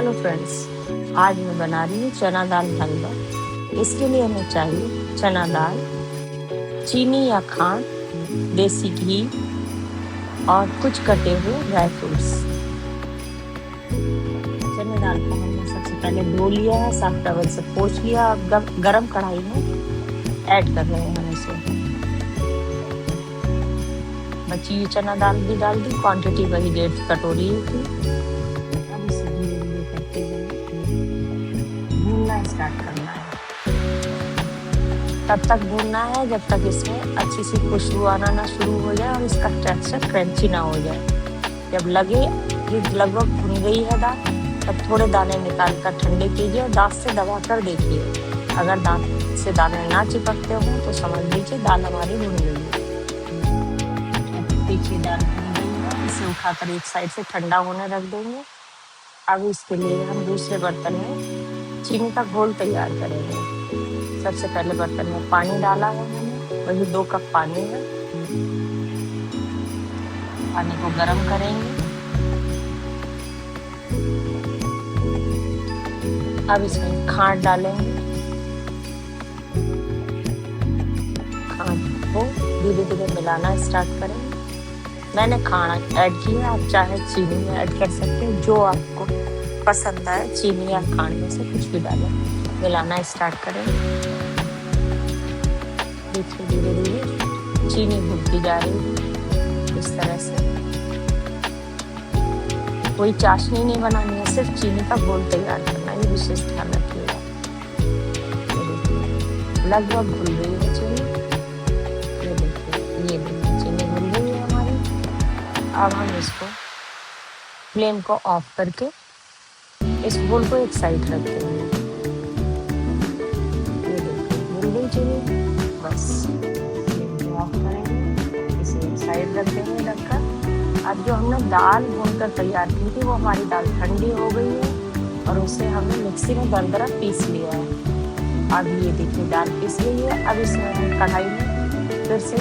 Hello friends, आज मैं बना रही हूँ चना दाल हलवा। इसके लिए हमें चाहिए चना दाल, चीनी या खांड, देसी घी और कुछ कटे हुए ड्राई फ्रूट्स। चना दाल को हमने सबसे पहले धो लिया है, साफ टॉवल से पोंछ लिया। अब गरम कढ़ाई में ऐड कर रहे हैं हम इसे। बची हुई चना दाल भी डाल दी, क्वांटिटी वही 1.5 कटोरी थी। अब इसे धीरे धीरे करते हुए भूनना स्टार्ट करना है। तब तक भूनना है जब तक इसमें अच्छी सी खुशबू आना ना शुरू हो जाए और इसका टेक्सचर क्रंची ना हो जाए। जब लगे कि लगभग भुन गई है दाल, तब थोड़े दाने निकाल कर ठंडे कीजिए और दांत से दबा कर देखिए। अगर दांत से दाने ना चिपकते हो तो समझ लीजिए दाल हमारी भुन गई है। देखिए दाल भुन गई है। इसे उठाकर एक साइड से ठंडा होने रख देंगे। अब इसके लिए हम दूसरे बर्तन में चीनी का घोल तैयार करेंगे। सबसे पहले बर्तन में पानी डाला है मैंने, वही 2 कप पानी है। पानी को गर्म करेंगे। अब इसमें खांड डालेंगे। खांड को धीरे धीरे मिलाना स्टार्ट करें। मैंने खांड ऐड किया, आप चाहे चीनी में ऐड कर सकते हैं, जो आपको पसंद आए। चीनी या खांड में से कुछ भी डालें। मिलाना स्टार्ट करें। देखिए धीरे धीरे चीनी भुनती जा रही है इस तरह से। कोई चाशनी नहीं बनानी है, सिर्फ चीनी का घोल तैयार करना है, ये विशेष ध्यान रखिएगा। लगभग घुल गई है चीनी। ये देखिए चीनी घुल गई है हमारी। अब हम इसको फ्लेम को ऑफ करके इस घोल को एक साइड रख देंगे। ये देखिए घुल गई चीनी। बस फ्लेम को ऑफ करेंगे, इसे एक साइड रख देंगे रखकर। अब जो हमने दाल भूनकर तैयार की थी वो हमारी दाल ठंडी हो गई है और उसे हमने मिक्सी में दरदरा पीस लिया है। अब ये देखिए दाल पीस गई है। अब इसमें हम कढ़ाई में फिर से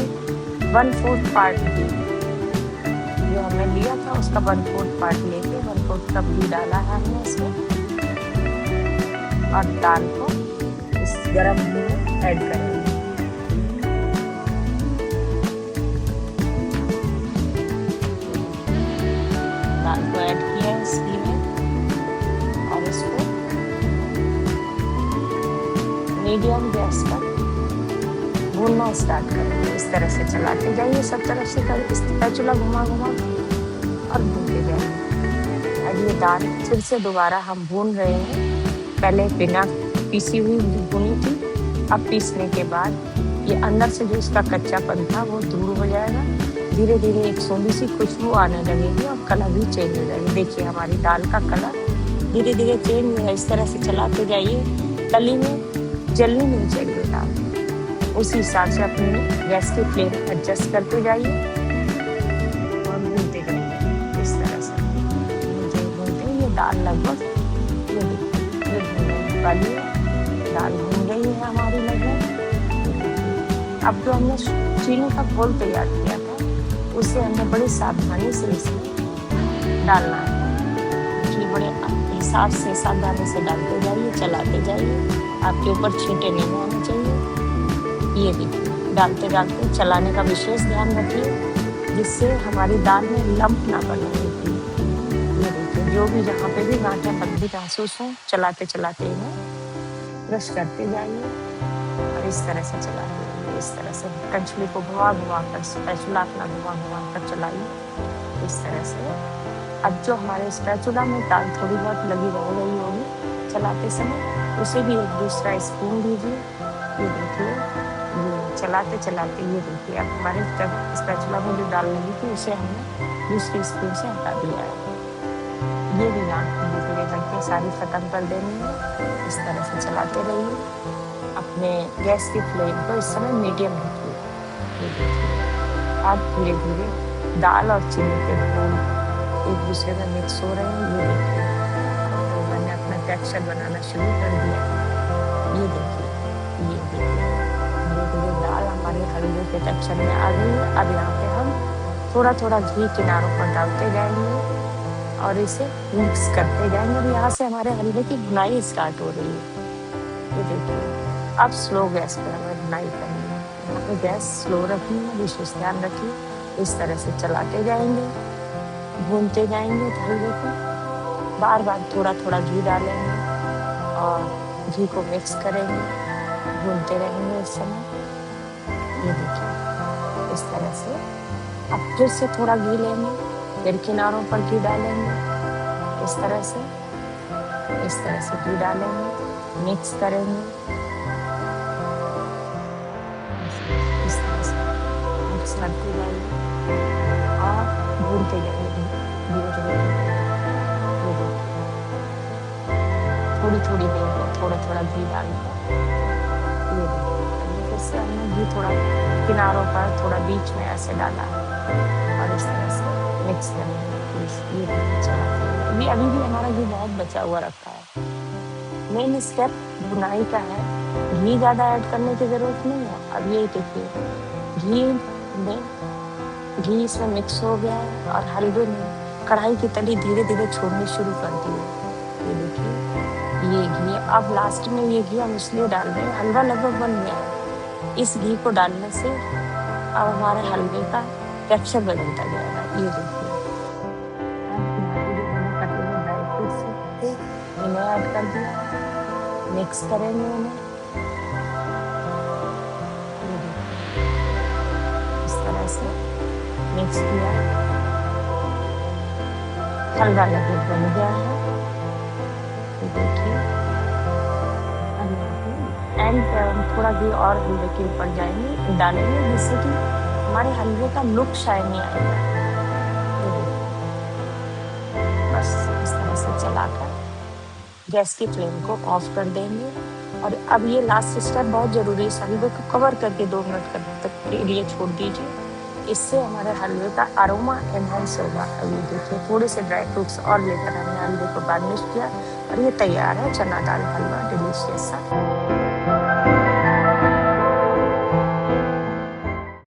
1/4 पार्ट घी जो हमने लिया था उसका 1/4 पार्ट लेके 1/4 कप घी डाला है हमने इसमें और दाल को इस गरम घी में ऐड करेंगे। दाल को ऐड किया है इस घी में और इसको मीडियम गैस पर भूनना स्टार्ट करेंगे। इस तरह से चलाते जाइए, सब तरफ से स्पैचुला घुमा घुमा और भूनते जाइए। अब ये दाल फिर से दोबारा हम भून रहे हैं। पहले बिना पीसी हुई भुनी थी, अब पीसने के बाद ये अंदर से जो इसका कच्चापन था वो दूर हो जाएगा। धीरे धीरे एक सोंधी सी खुशबू आने लगेगी और कलर भी चेंज हो जाएगी। देखिए हमारी दाल का कलर धीरे धीरे चेंज हो रहा है। इस तरह से चलाते जाइए। तली में जलनी नहीं चाहिए दाल। उसी हिसाब से अपनी गैस की फ्लेम एडजस्ट करते जाइए और भूनते जाइए इस तरह से। मुझे भूनते ये दाल लगभग ये भूनने वाली है। दाल भून गई है हमारी लगभग। अब जो हमने चीनी का घोल तैयार किया था उसे हमने बड़ी सावधानी से इसमें डालना है। कि बड़े हिसाब से सावधानी से डालते जाइए, चलाते जाइए। आपके ऊपर छींटे नहीं आने चाहिए। ये देखिए डालते डालते चलाने का विशेष ध्यान रखिए जिससे हमारी दाल में लंप ना बने। ये देखिए जो भी जहाँ पे भी गांठें बंदी महसूस हो, चलाते चलाते इन्हें ब्रश करते जाइए और इस तरह से चलाइए। इस तरह से कचली को घुमा घुमा कर, स्पैचुला अपना घुमा घुमा कर चलाइए इस तरह से। अब जो हमारे स्पैचुला में दाल थोड़ी बहुत लगी रह गई होगी चलाते समय, उसे भी एक दूसरा स्पून दीजिए। ये देखिए ये चलाते चलाते ये देखिए अब हमारे स्पैचुला में जो दाल लगी थी उसे हमने दूसरी स्पून से हटा दिया है। ये भी दाल धीरे धीरे करके सारी खत्म कर देनी है। इस तरह से चलाते रहिए। अपने गैस की फ्लेम को इस समय मीडियम रखिए। ये देखिए अब धीरे धीरे दाल और चीनी के घोल एक दूसरे में मिक्स हो रहे हैं। ये देखिए तो मैंने अपना टेक्सचर बनाना शुरू कर दिया। ये देखिए धीरे धीरे दाल हमारे हलवे के टेक्सचर में आ गई है। अब यहाँ पे हम थोड़ा थोड़ा घी किनारों पर डालते जाएंगे और इसे मिक्स करते जाएंगे और यहाँ से हमारे हलवे की भुनाई स्टार्ट हो रही है। ये देखिए, अब स्लो गैस पर हमें भुनाई करनी है। यहाँ पे गैस स्लो रखनी है, विशेष ध्यान रखिए। इस तरह से चलाते जाएंगे, भूनते जाएंगे हलवे को। बार बार थोड़ा थोड़ा घी डालेंगे और घी को मिक्स करेंगे, भूनते रहेंगे इस समय। ये देखिए, इस तरह से अब फिर से थोड़ा घी लेंगे, फिर किनारों पर घी डालेंगे, इस तरह से घी डालेंगे, मिक्स करेंगे, इस तरह से मिक्स करते जाएंगे और भूनते जाएंगे धीरे धीरे। ये देखिए, थोड़ी थोड़ी देर में थोड़ा थोड़ा घी डालकर ये देखिए, फिर से हमने घी थोड़ा किनारों पर थोड़ा बीच में ऐसे डाला और इस तरह से मिक्स करेंगे। ये देखिए, चलाते हैं। अभी भी हमारा घी बहुत बचा हुआ रखा है। मेन स्टेप बुनाई का है, घी ज़्यादा ऐड करने की ज़रूरत नहीं है। अब ये देखिए, घी इसमें मिक्स हो गया है और हलवे में कढ़ाई की तली धीरे धीरे छोड़नी शुरू कर दी है। ये देखिए, ये घी अब लास्ट में ये घी हम इसलिए डाल रहे हैं, हलवा लगभग बन गया है। इस घी को डालने से अब हमारे हलवे का टेक्सचर बदलता जाएगा। ये देखिए, कटे हुए ड्राई फ्रूट्स थे, इन्हें ऐड कर दिया, मिक्स करेंगे उन्हें। ये देखिए, इस तरह से मिक्स किया, हलवा लगभग बन गया है। ये देखिए, अब यहाँ पे एंड पे हम थोड़ा घी और हलवे के ऊपर डालेंगे जिससे कि हमारे हलवे का लुक शाइनी आएगा। ये देखिए, बस इस तरह से चलाकर गैस की फ्लेम को ऑफ कर देंगे। और अब ये लास्ट स्टेप बहुत जरूरी है, हलवे को कवर करके 2 मिनट तक के लिए छोड़ दीजिए। इससे हमारे हलवे का अरोमा एनहांस होगा। अब ये देखिए, थोड़े से ड्राई फ्रूट्स और लेकर हमने हलवे को गार्निश किया और ये तैयार है चना दाल हलवा, डिलीशियस सा।